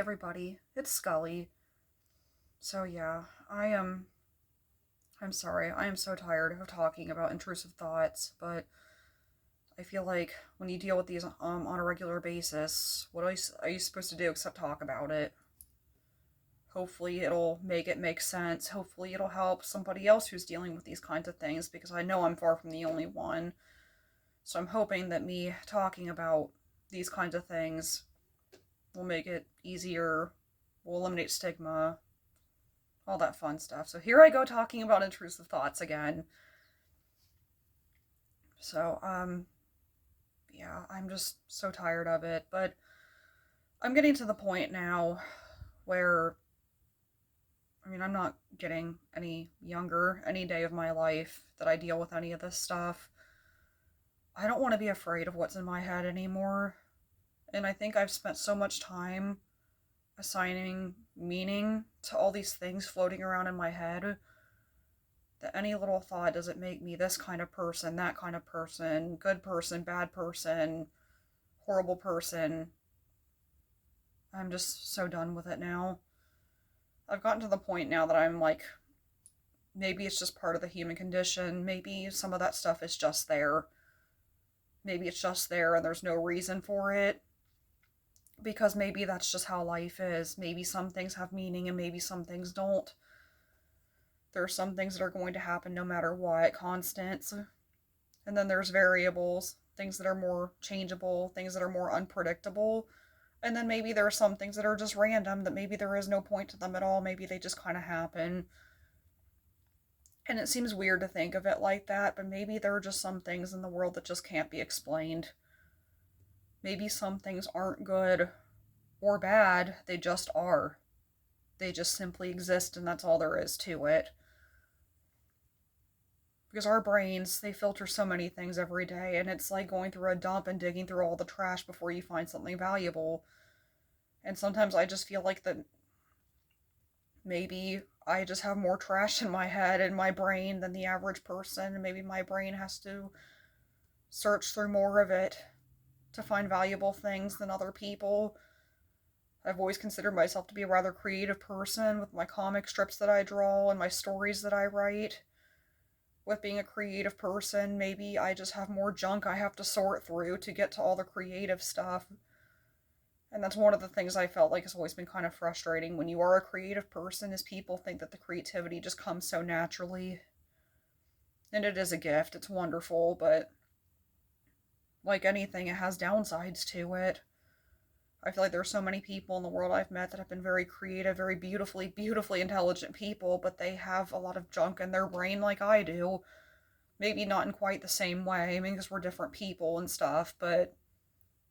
everybody, it's Skully. So yeah, I'm sorry, I am so tired of talking about intrusive thoughts, but I feel like when you deal with these on a regular basis, what are you supposed to do except talk about it? Hopefully it'll make it make sense. Hopefully it'll help somebody else who's dealing with these kinds of things, because I know I'm far from the only one. So I'm hoping that me talking about these kinds of things will make it easier, will eliminate stigma, all that fun stuff. So here I go talking about intrusive thoughts again. So, yeah, I'm just so tired of it. But I'm getting to the point now where, I'm not getting any younger any day of my life that I deal with any of this stuff. I don't want to be afraid of what's in my head anymore. And I think I've spent so much time assigning meaning to all these things floating around in my head that any little thought doesn't make me this kind of person, that kind of person, good person, bad person, horrible person. I'm just so done with it now. I've gotten to the point now that I'm like, maybe it's just part of the human condition. Maybe some of that stuff is just there. Maybe it's just there and there's no reason for it. Because maybe that's just how life is. Maybe some things have meaning and maybe some things don't. There are some things that are going to happen no matter what, constants. And then there's variables, things that are more changeable, things that are more unpredictable. And then maybe there are some things that are just random, that maybe there is no point to them at all. Maybe they just kind of happen. And it seems weird to think of it like that, but maybe there are just some things in the world that just can't be explained. Maybe some things aren't good or bad, they just are. They just simply exist, and that's all there is to it. Because our brains, they filter so many things every day, and it's like going through a dump and digging through all the trash before you find something valuable. And sometimes I just feel like that maybe I just have more trash in my head and my brain than the average person, and maybe my brain has to search through more of it to find valuable things than other people. I've always considered myself to be a rather creative person with my comic strips that I draw and my stories that I write. With being a creative person, maybe I just have more junk I have to sort through to get to all the creative stuff. And that's one of the things I felt like has always been kind of frustrating when you are a creative person, is people think that the creativity just comes so naturally. And it is a gift, it's wonderful, but like anything, it has downsides to it. I feel like there are so many people in the world I've met that have been very creative, very beautifully intelligent people, but they have a lot of junk in their brain like I do. Maybe not in quite the same way, because we're different people and stuff, but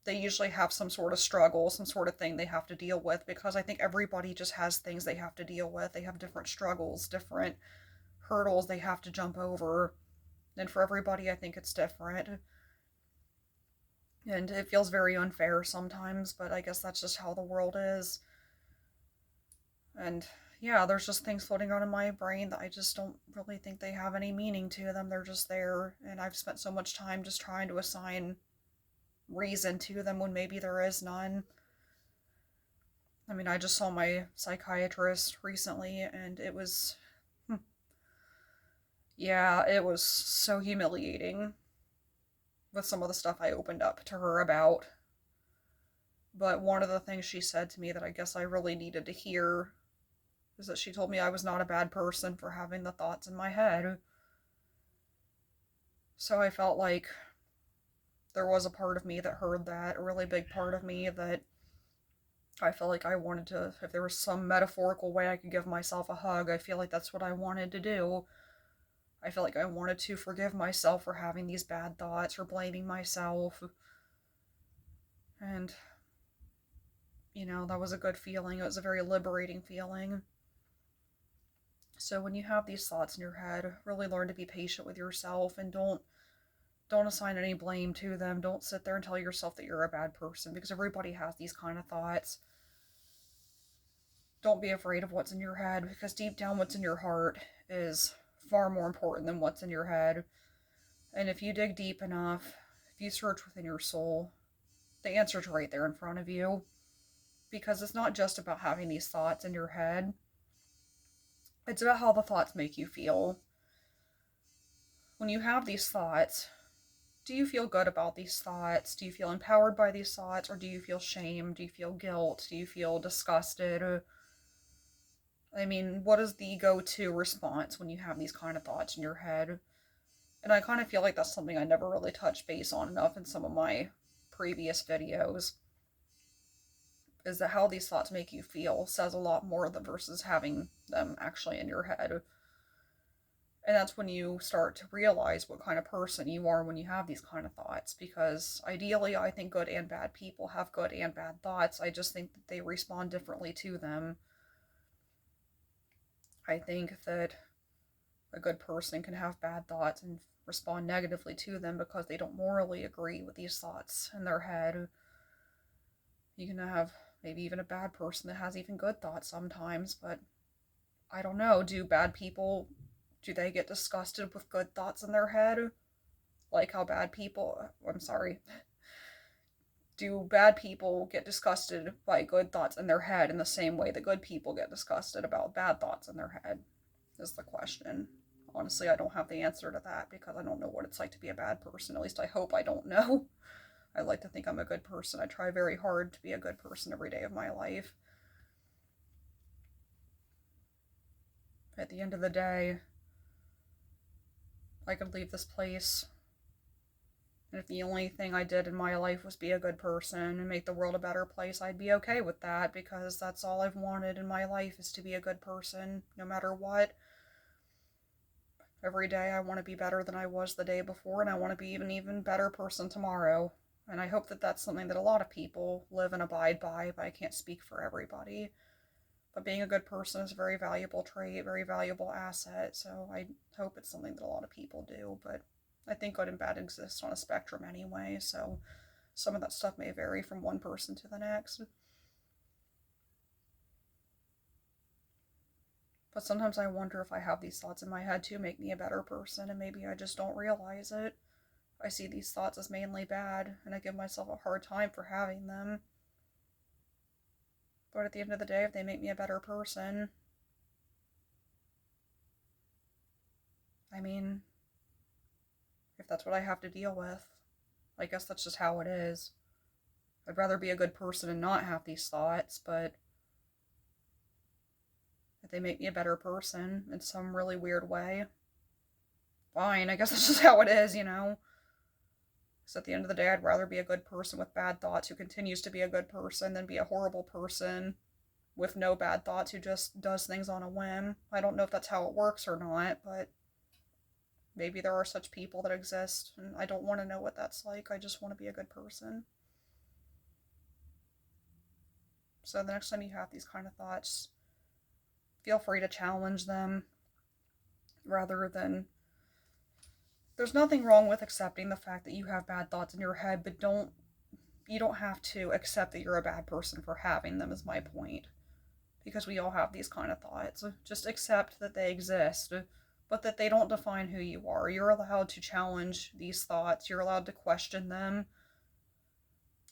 they usually have some sort of struggle, some sort of thing they have to deal with, because I think everybody just has things they have to deal with. They have different struggles, different hurdles they have to jump over. And for everybody, I think it's different. And it feels very unfair sometimes, but I guess that's just how the world is. And yeah, there's just things floating around in my brain that I just don't really think they have any meaning to them. They're just there, and I've spent so much time just trying to assign reason to them when maybe there is none. I just saw my psychiatrist recently, and it was, yeah, it was so humiliating with some of the stuff I opened up to her about. But one of the things she said to me that I guess I really needed to hear is that she told me I was not a bad person for having the thoughts in my head. So I felt like there was a part of me that heard that, a really big part of me that I felt like I wanted to, if there was some metaphorical way I could give myself a hug, I feel like that's what I wanted to do. I felt like I wanted to forgive myself for having these bad thoughts, or blaming myself. And, that was a good feeling. It was a very liberating feeling. So when you have these thoughts in your head, really learn to be patient with yourself, and don't assign any blame to them. Don't sit there and tell yourself that you're a bad person, because everybody has these kind of thoughts. Don't be afraid of what's in your head, because deep down what's in your heart is far more important than what's in your head. And if you dig deep enough, if you search within your soul, the answer's right there in front of you. because it's not just about having these thoughts in your head. It's about how the thoughts make you feel. When you have these thoughts, do you feel good about these thoughts? Do you feel empowered by these thoughts? Or do you feel shame? Do you feel guilt? Do you feel disgusted? I mean, what is the go-to response when you have these kind of thoughts in your head? And I kind of feel like that's something I never really touched base on enough in some of my previous videos. Is that how these thoughts make you feel says a lot more than versus having them actually in your head. And that's when you start to realize what kind of person you are when you have these kind of thoughts. Because ideally, I think good and bad people have good and bad thoughts. I just think that they respond differently to them. I think that a good person can have bad thoughts and respond negatively to them because they don't morally agree with these thoughts in their head. You can have maybe even a bad person that has even good thoughts sometimes, but I don't know. Do bad people, do they get disgusted with good thoughts in their head? Like how bad people, I'm sorry. Do bad people get disgusted by good thoughts in their head in the same way that good people get disgusted about bad thoughts in their head? Is the question. Honestly, I don't have the answer to that because I don't know what it's like to be a bad person. At least I hope I don't know. I like to think I'm a good person. I try very hard to be a good person every day of my life. At the end of the day, I could leave this place, and if the only thing I did in my life was be a good person and make the world a better place, I'd be okay with that, because that's all I've wanted in my life, is to be a good person, no matter what. Every day I want to be better than I was the day before, and I want to be an even better person tomorrow. And I hope that that's something that a lot of people live and abide by, but I can't speak for everybody. But being a good person is a very valuable trait, very valuable asset, so I hope it's something that a lot of people do. But I think good and bad exists on a spectrum anyway, so some of that stuff may vary from one person to the next. But sometimes I wonder if I have these thoughts in my head to make me a better person, and maybe I just don't realize it. I see these thoughts as mainly bad, and I give myself a hard time for having them. But at the end of the day, if they make me a better person, I mean, if that's what I have to deal with, I guess that's just how it is. I'd rather be a good person and not have these thoughts, but if they make me a better person in some really weird way, fine, I guess that's just how it is, you know? Because at the end of the day, I'd rather be a good person with bad thoughts who continues to be a good person than be a horrible person with no bad thoughts who just does things on a whim. I don't know if that's how it works or not, but maybe there are such people that exist, and I don't want to know what that's like. I just want to be a good person. So the next time you have these kind of thoughts, feel free to challenge them rather than... There's nothing wrong with accepting the fact that you have bad thoughts in your head, but you don't have to accept that you're a bad person for having them, is my point. Because we all have these kind of thoughts. Just accept that they exist, but that they don't define who you are. You're allowed to challenge these thoughts. You're allowed to question them.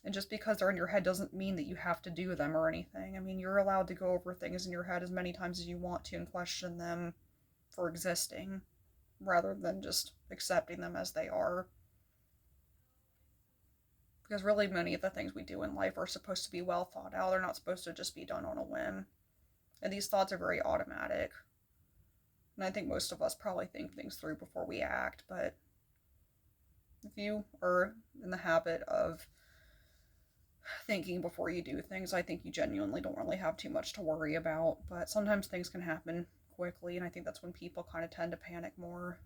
And just because they're in your head doesn't mean that you have to do them or anything. I mean, you're allowed to go over things in your head as many times as you want to and question them for existing, rather than just accepting them as they are. Because really many of the things we do in life are supposed to be well thought out. They're not supposed to just be done on a whim. And these thoughts are very automatic. And I think most of us probably think things through before we act, but if you are in the habit of thinking before you do things, I think you genuinely don't really have too much to worry about. But sometimes things can happen quickly, and I think that's when people kind of tend to panic more.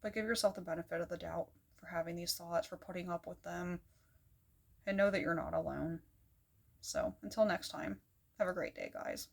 But give yourself the benefit of the doubt for having these thoughts, for putting up with them, and know that you're not alone. So, until next time, have a great day, guys.